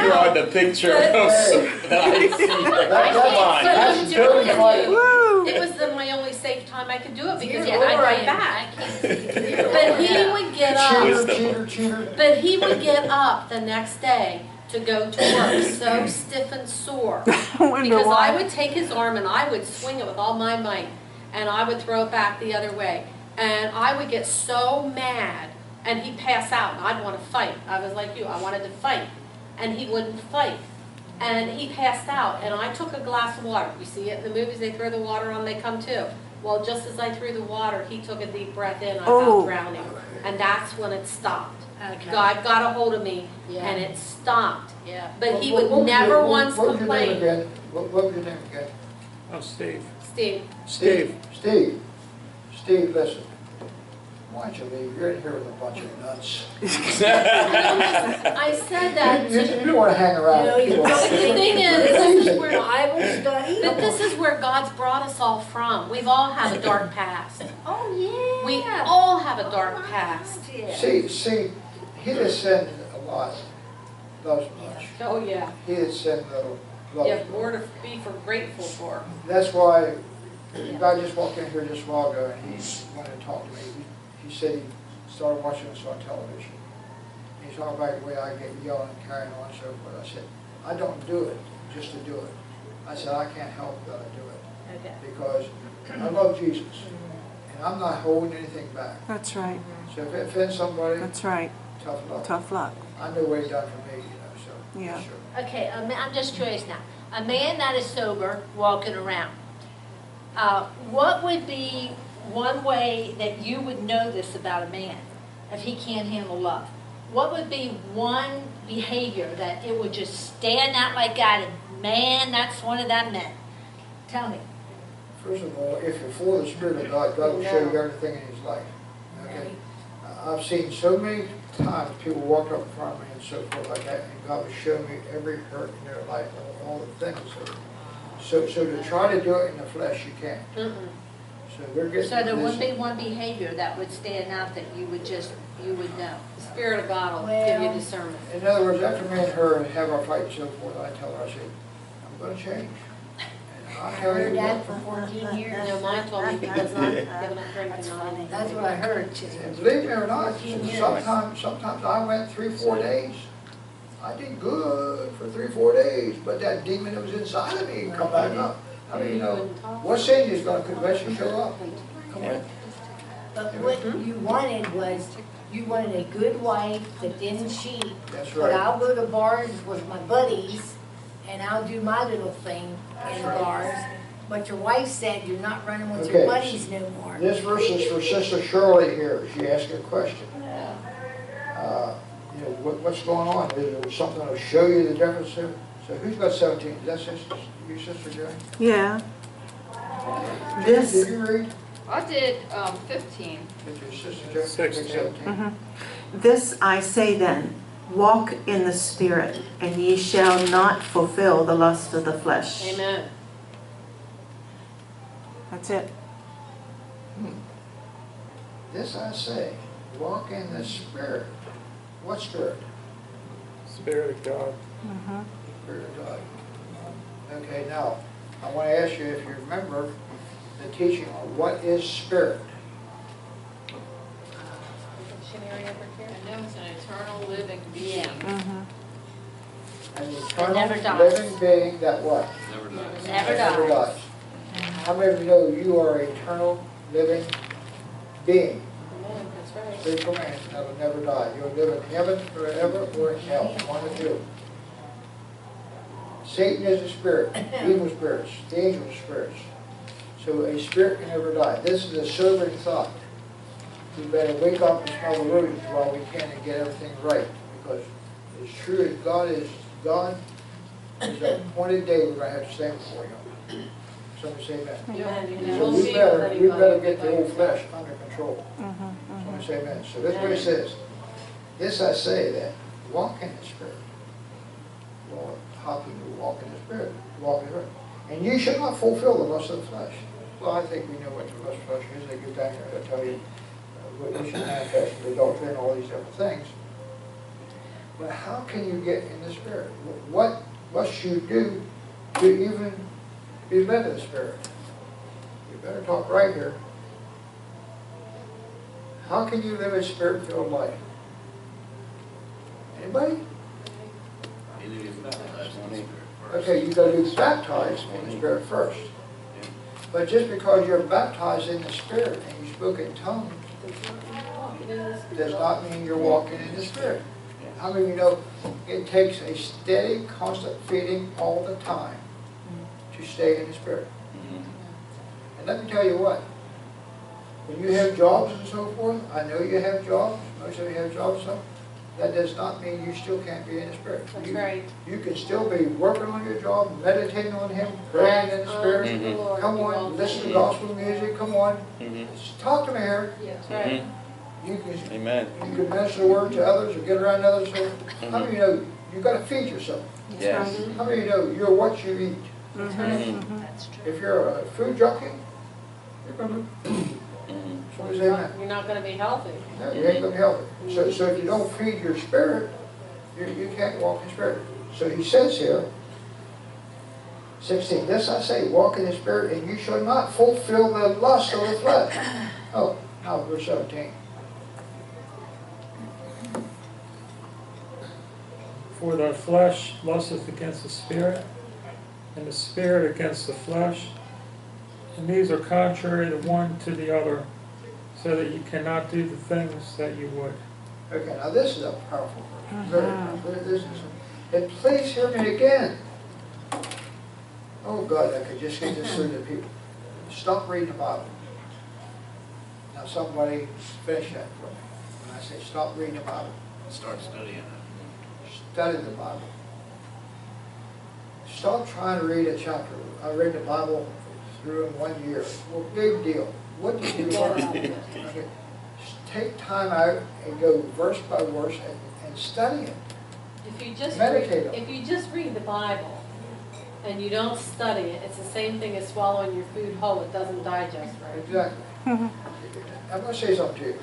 drawing the picture of that I see. That's totally funny. Woo! It was my only safe time I could do it because Yeah, I'd right. write back. But he would get up. Cheater. But he would get up the next day to go to work so stiff and sore. I wonder Because I why. would take his arm and I would swing it with all my might. And I would throw it back the other way. And I would get so mad. And he'd pass out and I'd want to fight. I was like you, I wanted to fight. And he wouldn't fight. And he passed out and I took a glass of water. You see it in the movies, they throw the water on, they come to. Well, just as I threw the water, he took a deep breath in, I Oh. felt drowning. And that's when it stopped. Okay. God got a hold of me Yeah. and it stopped. Yeah. But he would never once What was your name complain. again? What was your name again? Oh, Steve. Steve, Steve. Steve, listen. Why don't you leave? You're in here with a bunch of nuts. I said that You to, don't want to hang around with people. the thing is, this is where Bible study. but this is where God's brought us all from. We've all had a dark past. Oh, yeah. We all have a dark past. Yeah. See, he that sinned a lot loves much. Oh, yeah. He that sinned little loves You have much. more to be grateful for. That's why, the guy just walked in here just a while ago and he wanted to talk to me. He said he started watching us on television. He's talking about the way I get yelling and carrying on and so forth. I said, I don't do it just to do it. I said, I can't help that I do it Okay. because I love Jesus and I'm not holding anything back. That's right. So if it offends somebody, That's right. tough luck. Tough luck. I know what he done for me, so. Yeah. Sure. Okay, I'm just curious now. A man that is sober, walking around, what would be one way that you would know this about a man if he can't handle love? What would be one behavior that it would just stand out like God, and man, that's one of them men? Tell me. First of all, if you're full of the Spirit of God, God will show you everything in His life. Okay? I've seen so many times people walk up in front of me and so forth like that, and God will show me every hurt in their life, all the things. So to try to do it in the flesh, you can't. So we're getting So there this- wouldn't be one behavior that would stand out that you would know. The Spirit of God will give you Well- discernment. In other words, after me and her have our fight and so forth, I tell her, I say, I'm going to change. And I tell you Heard that what, for 14 years. You know, mine told me he does not give enough drink That's and funny. not. That's what I heard. and believe me or not, 14 years. sometimes I went 3-4 days. I did good for 3-4 days, but that demon that was inside of me come back up. I mean, what sin is going to eventually show up? Come on. But what you wanted was, you wanted a good wife that didn't cheat. That's But right. I'll go to bars with my buddies, and I'll do my little thing in the bars. But your wife said you're not running with Okay. your buddies no more. This verse is for Sister Shirley here. She asked a question. You know, what's going on? Is there something to show you the difference here? So who's got 17? Is that sister, you, Sister Jerry? Yeah. Did This, you read? I did 15. Did your Sister Jerry? 16. 17? this I say then, walk in the Spirit, and ye shall not fulfill the lust of the flesh. Amen. That's it. This I say, walk in the Spirit. What Spirit? Spirit of God. Spirit of God. Okay, now, I want to ask you if you remember the teaching on what is Spirit. Dictionary over here. I know it's an eternal living being. An never eternal dies. living being that what? Never Never dies. dies. How many of you know you are an eternal living being? Amen, that's right. Spiritual man that will never die. You'll live in heaven forever or in hell, one of two. Satan is a spirit, evil spirits, the angel spirits. So a spirit can never die. This is a sobering thought. We better wake up and smell the roses while we can and get everything right. Because as true as God is, a appointed day we're going to have to stand before Him. Somebody say amen. Amen. So We'll we see better, with we better anybody. get the old flesh under control. Somebody say amen. So this is what He says. This I say that walk in the Spirit. Well, how can you walk in the Spirit? Walk in the Spirit. And you shall not fulfill the lust of the flesh. Well, I think we know what the lust of the flesh is. They go down here and tell you what we should manifest, the adultery and all these different things. But how can you get in the Spirit? What must you do to even be led of the Spirit? You better talk right here. How can you live a Spirit-filled life? Anybody? Okay, you got to be baptized in the Spirit first. But just because you're baptized in the Spirit and you spoke in tongues does not mean you're walking in the Spirit. How many of you know it takes a steady, constant feeding all the time to stay in the Spirit? And let me tell you what, when you have jobs and so forth, I know you have jobs, most of you have jobs, so that does not mean you still can't be in the Spirit. That's right. You can still be working on your job, meditating on Him, praying in the Spirit. The Lord, Come you on, all listen to do. gospel music, come on. Talk to me here. That's right. You can, Amen. you can minister the word to others or get around others. So, how many of you know you've got to feed yourself? Yes. How many of you know you're what you eat? That's true. If you're a food junkie, you're going to somebody say amen. You're not gonna be healthy. No, you ain't going to be healthy. So if you don't feed your spirit, you can't walk in spirit. So he says here, 16, this I say, walk in the Spirit, and you shall not fulfill the lust of the flesh. Oh, now verse 17. For the flesh lusteth against the Spirit, and the Spirit against the flesh. And these are contrary the one to the other, so that you cannot do the things that you would. Okay, now this is a powerful verse. Very powerful. And please hear me again. Oh God, I could just get this through to people. Stop reading the Bible. Now somebody finish that for me. When I say stop reading the Bible, Start studying it. study the Bible. Stop trying to read a chapter. I read the Bible through in 1 year. Well, big deal. What did you learn? Okay. Take time out and go verse by verse and study it. If you just Meditate on it. if you just read the Bible and you don't study it, it's the same thing as swallowing your food whole. It doesn't digest right. Exactly. I'm going to say something to you.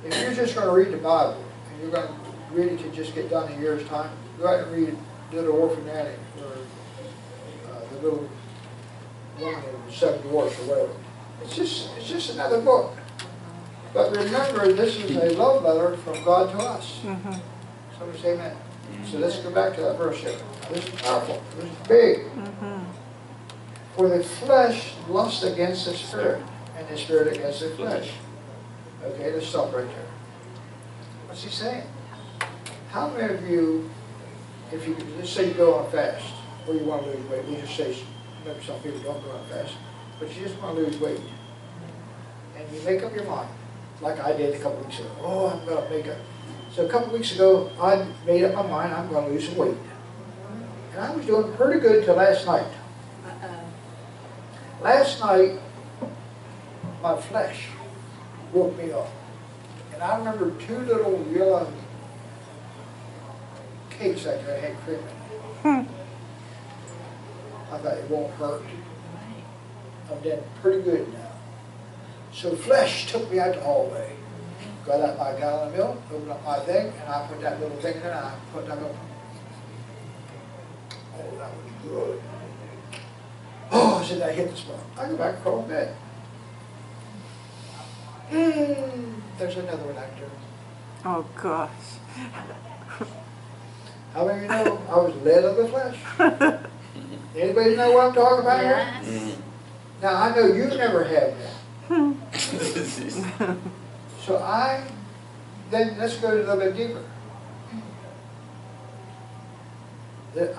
If you're just going to read the Bible and you're going to read it to just get done in a year's time, go out and read Little Orphan Annie or the little woman in 7 Dwarfs or whatever. It's just another book. But remember, this is a love letter from God to us. Somebody say amen. So let's go back to that verse here. This is powerful. This is big. For the flesh lusts against the Spirit, and the Spirit against the flesh. Okay, let's stop right there. What's he saying? How many of you, if you, let's say you go on a fast, or you want to lose weight, we just say, maybe some people don't go on a fast, but you just want to lose weight. And you make up your mind, like I did a couple weeks ago. Oh, I'm going to make up. So a couple weeks ago, I made up my mind I'm going to lose some weight. And I was doing pretty good till last night. Last night, my flesh woke me up. And I remember 2 little yellow cakes that had cream in it. I thought it won't hurt. I'm doing pretty good now. So flesh took me out the hallway. Got out my gallon of milk, opened up my thing, and I put that little thing in there, and I put that milk. Oh, that was good. Oh, I said, I hit the spot. I go back and crawl in bed. There's another one out there. Oh, gosh. How many of you know I was led of the flesh? Anybody know what I'm talking about here? Yes. Now, I know you never have that. So then let's go a little bit deeper.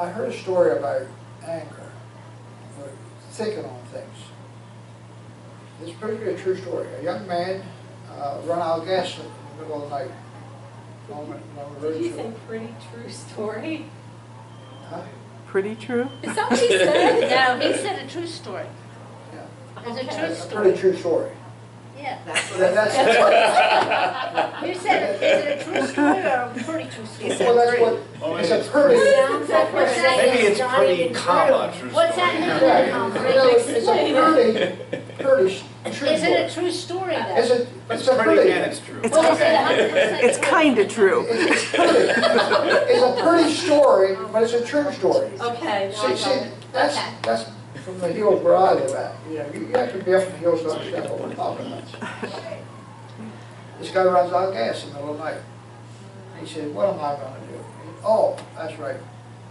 I heard a story about anger, or thinking on things. It's pretty a true story. A young man run out of gas in the middle of the night. On the road Did you trip. say pretty true story? Huh? Pretty true? Is that what he said? No, he said a true story. Yeah. It's a true That's a story. pretty true story. Yeah. That's You said, is it a true story or a pretty true story? well, that's what it's a pretty. Sounds like we're saying Maybe it's not pretty even comma true. true What's story. that mean? Yeah, you know, it's a pretty True Is it a story. true story though? It's a pretty, it's true. It's, Well, is it 100% it's true? kind of true. it's a pretty story, but it's a true story. Okay, now I See, got it. that's from the hills where I live at. You know, you have to be up in the hills to understand what we're talking about. This guy runs out of gas in the middle of the night. He said, what am I going to do? Oh, that's right.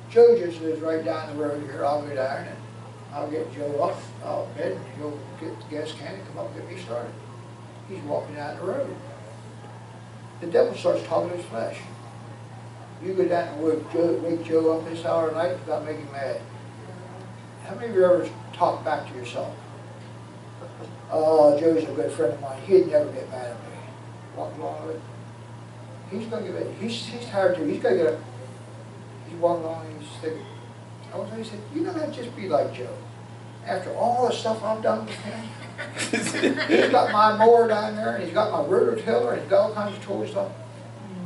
Joe just lives right down the road here. I'll go down and I'll get Joe up out of bed and he'll get the gas can and come up and get me started. He's walking down the road. The devil starts talking to his flesh. You go down and wake Joe up this hour of night, you got to make him mad. How many of you ever talk back to yourself? Oh, Joe's a good friend of mine. He'd never get mad at me. Walk along with it. He's going to get mad. He's tired too. He's going to get up. He's walking along and he's thinking. I was he said, you don't have to just be like Joe. After all the stuff I've done with him, he's got my mower down there, and he's got my rototiller, and he's got all kinds of toy stuff.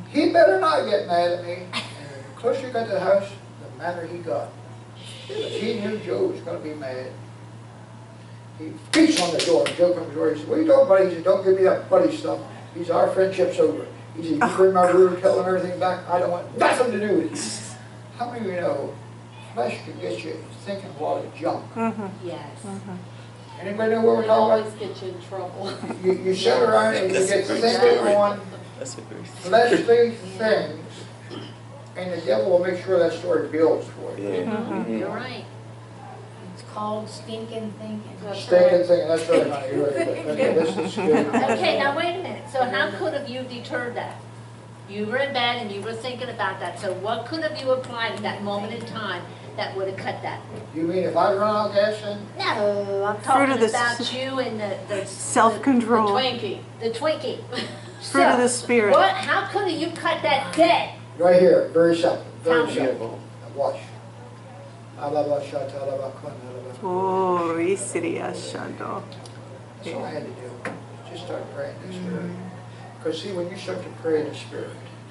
He better not get mad at me. And the closer he got to the house, the madder he got. Because he knew Joe was going to be mad. He beats on the door, and Joe comes over. He said, what are you doing, buddy? He said, don't give me that buddy stuff. He said, our friendship's over. He said, you bring my rototiller and everything back, I don't want nothing to do with it. How many of you know flesh can get you thinking a lot of junk? Yes. Anybody know what we're It talking always gets you in trouble. about? You sit around and you get thinking on That's a very fleshly things, and the devil will make sure that story builds for you. You're right. It's called stinking thinking. That's Stinking right. thing, that's right, honey, you're right. Okay, this is good. Okay, now wait a minute. So how could have you deterred that? You were in bed and you were thinking about that. So what could have you applied at that moment in time that would have cut that? You mean if I run out of gas then? No, I'm Fruit talking of the about you and the Self-control. Twinkie. The Twinkie. Fruit of the Spirit. What? How could have you cut that dead? Right here, very simple, very How? simple. Now watch. Oh, Isiria Shando. That's all I had to do. Just start praying in the Spirit. Because see, when you start to pray in the Spirit,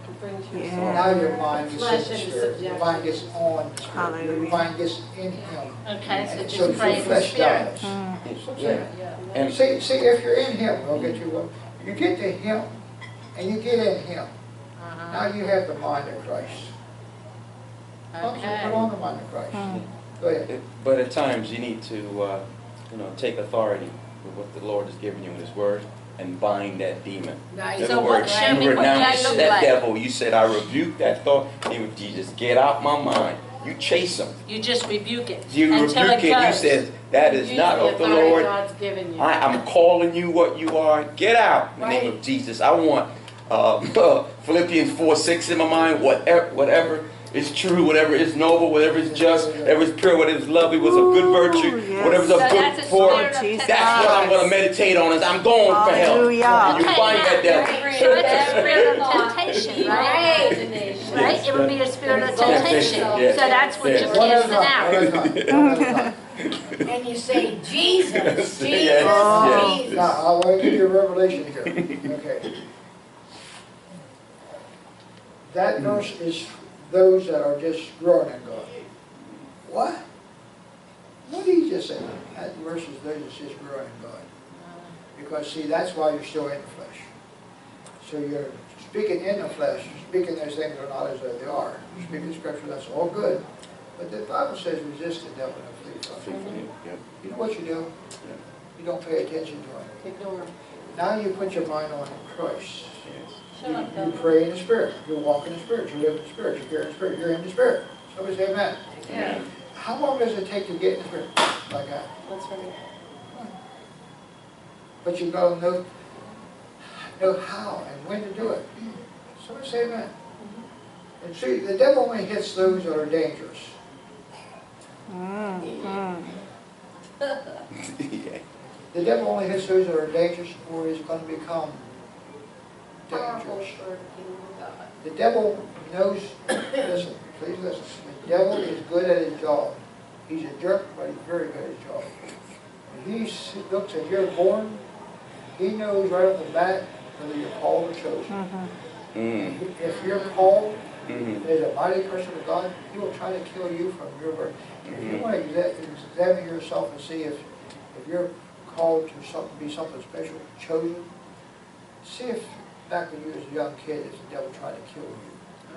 It brings you Yeah. now your mind gets in Flesh the into Spirit. Your subjection. mind gets on the Spirit. Your Hallelujah. mind gets in Him. Okay, so And just so pray your in the flesh Spirit. dies. Yeah. And See, if you're in Him, we'll get you one. You get to Him, and you get in Him. Now you have the mind of Christ. Okay. Put on the mind of Christ. Go ahead. but at times you need to, take authority with what the Lord has given you in His Word and bind that demon. Nice. In other So what- words, show me you what that renounce look that like. devil. You said, I rebuke that thought. Name of Jesus, get out my mind. You chase him. You just rebuke it You until rebuke it. it You goes. said, that is Use not the of the authority Lord. God's given you. I'm calling you what you are. Get out in the name of Jesus. I want Philippians 4:6 in my mind. Whatever is true, whatever is noble, whatever is just, whatever is pure, whatever is lovely, was a good virtue, Ooh, yes. whatever's So of good that's a report. spirit of Jesus. That's what I'm going to meditate on. Is I'm going for help. Hallelujah. You find that devil. So it's a spirit of temptation, right? Imagination. Right? It would be a spirit of Temptation, temptation. yeah. So that's what Yeah. you're One at a casting time, out. one at a time, one at a time. And you say, Jesus, Jesus, Yes. Jesus. Now, I want to give you a revelation here. Okay. That verse is those that are just growing in God. What? What did he just say? That verse is those that's just growing in God. Because, see, that's why you're still in the flesh. So you're speaking in the flesh, speaking those things are not as though they are. You're speaking scripture, that's all good. But the Bible says resist the devil and he'll flee from you. You know what you do? You don't pay attention to him. Ignore him. Now you put your mind on Christ. Shut up, You devil. pray in the Spirit. You walk in the Spirit. You live in the Spirit. You care in the Spirit. You're in the Spirit. Somebody say amen. Yeah, How long does it take to get in the Spirit? Like that. that's right. But you've got to know how and when to do it. Somebody say amen. And see, the devil only hits those that are dangerous. Yeah. The devil only hits those that are dangerous or is going to become Powerful dangerous. for the kingdom of God. The devil knows, listen, please listen. The devil is good at his job. He's a jerk, but he's very good at his job. When he looks at you're born, he knows right off the bat whether you're called or chosen. If you're called, as a mighty person of God, he will try to kill you from your birth. If you want to examine yourself and see if you're called to be something special, chosen, see if back when you was a young kid, if the devil tried to kill you.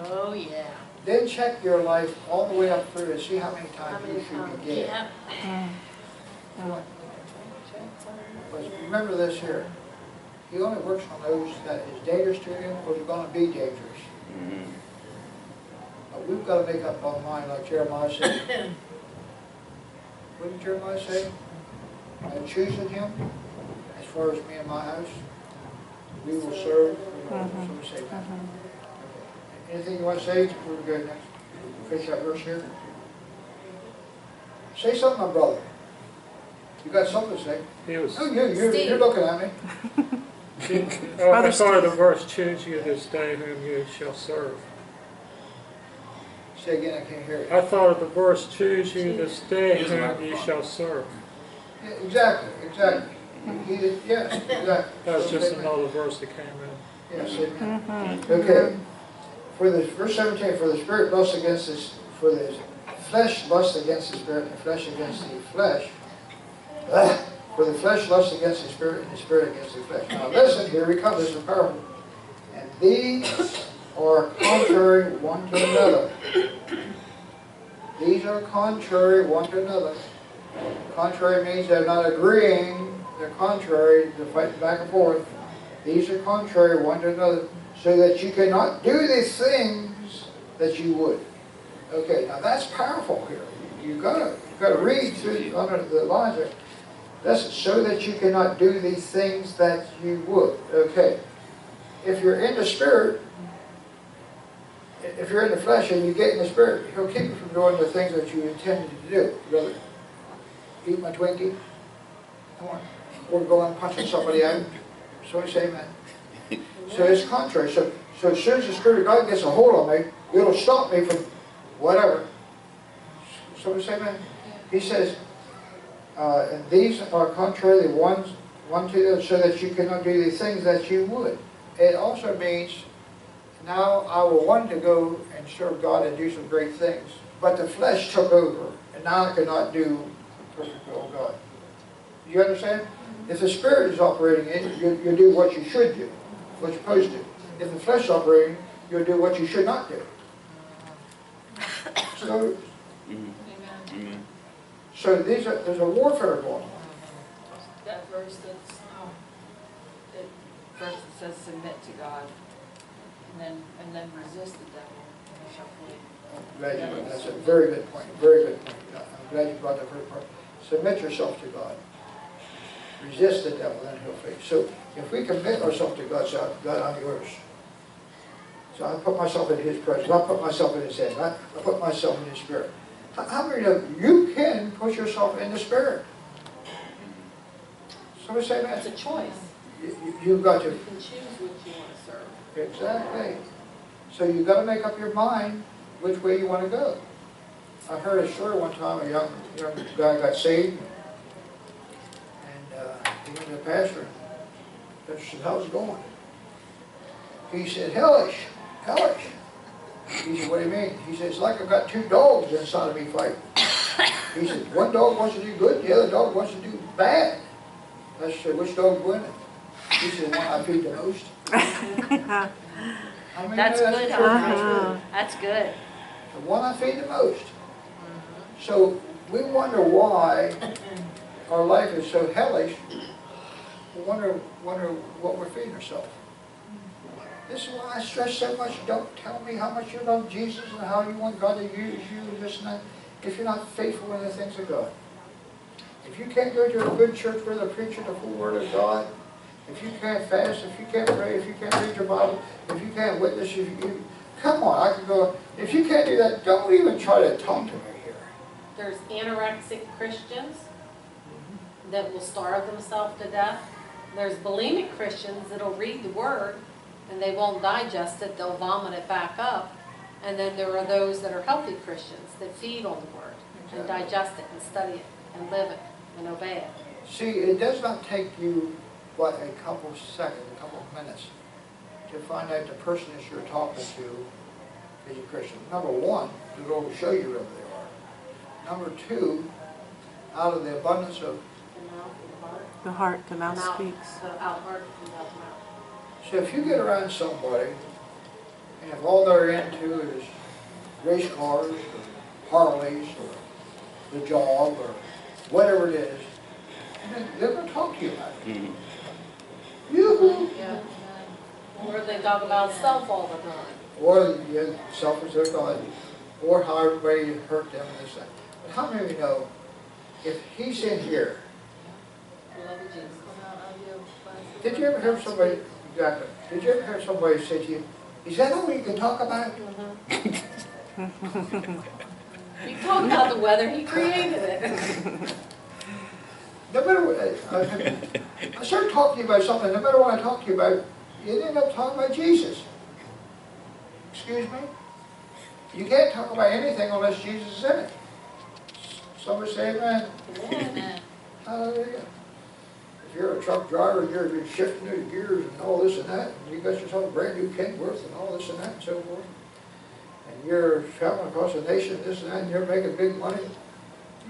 Oh, yeah. Then check your life all the way up through and see how many times you should be dead. Yeah. But remember this here, he only works on those that is dangerous to him or is going to be dangerous. But we've got to make up our mind like Jeremiah said. What did Jeremiah say? I'm choosing him, as far as me and my house, we will serve the Lord. So we say that. Okay. Anything you want to say before we go next? Finish that verse here. Say something, my brother. You got something to say? He was, Oh, you're looking at me. I thought of the verse, choose you this day whom you shall serve. Say again, I can't hear you. I thought of the verse, choose you this day whom you shall serve. Yeah, exactly. Yes, exactly. That was So just amen. another verse that came in. Yes, amen. Okay. For the verse 17, for the spirit lusts against this, for the flesh lusts against the spirit, and the flesh against the flesh. For the flesh lusts against the spirit, and the spirit against the flesh. Now listen, here we come. This is powerful. And these are contrary one to another. These are contrary one to another. Contrary means they're not agreeing. They're contrary. They're fighting back and forth. These are contrary one to another, so that you cannot do the things that you would. Okay, now that's powerful here. You've got to read through under the lines there. That's so that you cannot do these things that you would. Okay. If you're in the spirit, if you're in the flesh and you get in the spirit, he'll keep you from doing the things that you intended to do. Brother, eat my Twinkie. Come on. Or go and punching somebody out. So we say amen. So it's contrary. So as soon as the Spirit of God gets a hold on me, it'll stop me from whatever. So we say amen. He says, and these are contrary one to the other, so that you cannot do the things that you would. It also means, now I will want to go and serve God and do some great things. But the flesh took over, and now I cannot do the perfect will of God. You understand? If the Spirit is operating in you, you'll do what you should do, what you're supposed to. If the flesh is operating, you'll do what you should not do. So, so there's a warfare going on. That verse that's, that verse that says submit to God, and then resist the devil, and he shall flee. That's a very good point. Very good point. I'm glad you brought that very part. Submit yourself to God. Resist the devil, then he'll flee. So if we commit ourselves to God, so God, I'm yours. So I put myself in His presence. I put myself in His hand. I put myself in His Spirit. How many of you can put yourself in the Spirit? Somebody say that. It's a choice. You've got to. You can choose what you want to serve. Exactly. So you've got to make up your mind which way you want to go. I heard a story one time, a young guy got saved, and he went to the pastor, and the pastor said, how's it going? He said, hellish. He said, what do you mean? He said, it's like I've got two dogs inside of me fighting. He said, one dog wants to do good, the other dog wants to do bad. I said, which dog's winning? He said, the one I feed the most. I mean, That's good, true. That's good. The one I feed the most. So we wonder why our life is so hellish. We wonder what we're feeding ourselves. This is why I stress so much. Don't tell me how much you love Jesus and how you want God to use you and this and that, if you're not faithful in the things of God. If you can't go to a good church where they're preaching the full Word of God, if you can't fast, if you can't pray, if you can't read your Bible, if you can't witness, come on, I can go. If you can't do that, don't even try to talk to me here. There's anorexic Christians that will starve themselves to death. There's bulimic Christians that'll read the Word and they won't digest it, they'll vomit it back up. And then there are those that are healthy Christians that feed on the Word and digest it and study it and live it and obey it. See, it does not take you, what, a couple seconds, a couple of minutes to find out the person that you're talking to is a Christian. Number one, the Lord will show you whoever they are. Number two, out of the abundance of The heart, the mouth Mouth, speaks. the out heart comes out the mouth. So if you get around somebody, and if all they're into is race cars, or Harleys, or the job, or whatever it is, then they're going to talk to you about it. Mhm. Yoo-hoo! Yeah. Or they talk about self all the time. Or you selfish their God, or how everybody hurt them and this and that. But how many of you know, if he's in here, did you ever hear somebody, exactly, did you ever hear somebody say to you, is that all you can talk about? You talk about the weather, he created it. No matter what, I start talking to you about something, no matter what I talk to you about, you end up talking about Jesus. Excuse me? You can't talk about anything unless Jesus is in it. Somebody say amen. Amen. Hallelujah. If you're a truck driver and you're shifting your gears and all this and that, and you got yourself a brand new Kenworth and all this and that and so forth, and you're traveling across the nation, this and that, and you're making big money,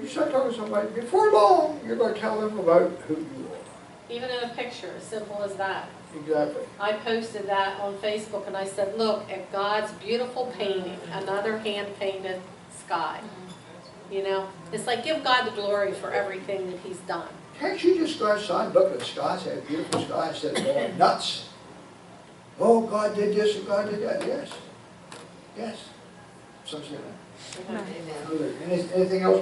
you start talking to somebody, before long, you're going to tell them about who you are. Even in a picture, as simple as that. Exactly. I posted that on Facebook and I said, look at God's beautiful painting, another hand-painted sky. You know, it's like give God the glory for everything that he's done. Can't you just go outside and look at the sky, say a beautiful sky, instead of going nuts? Oh, God did this and God did that. Yes. Yes. Some say that. Amen. Anything else?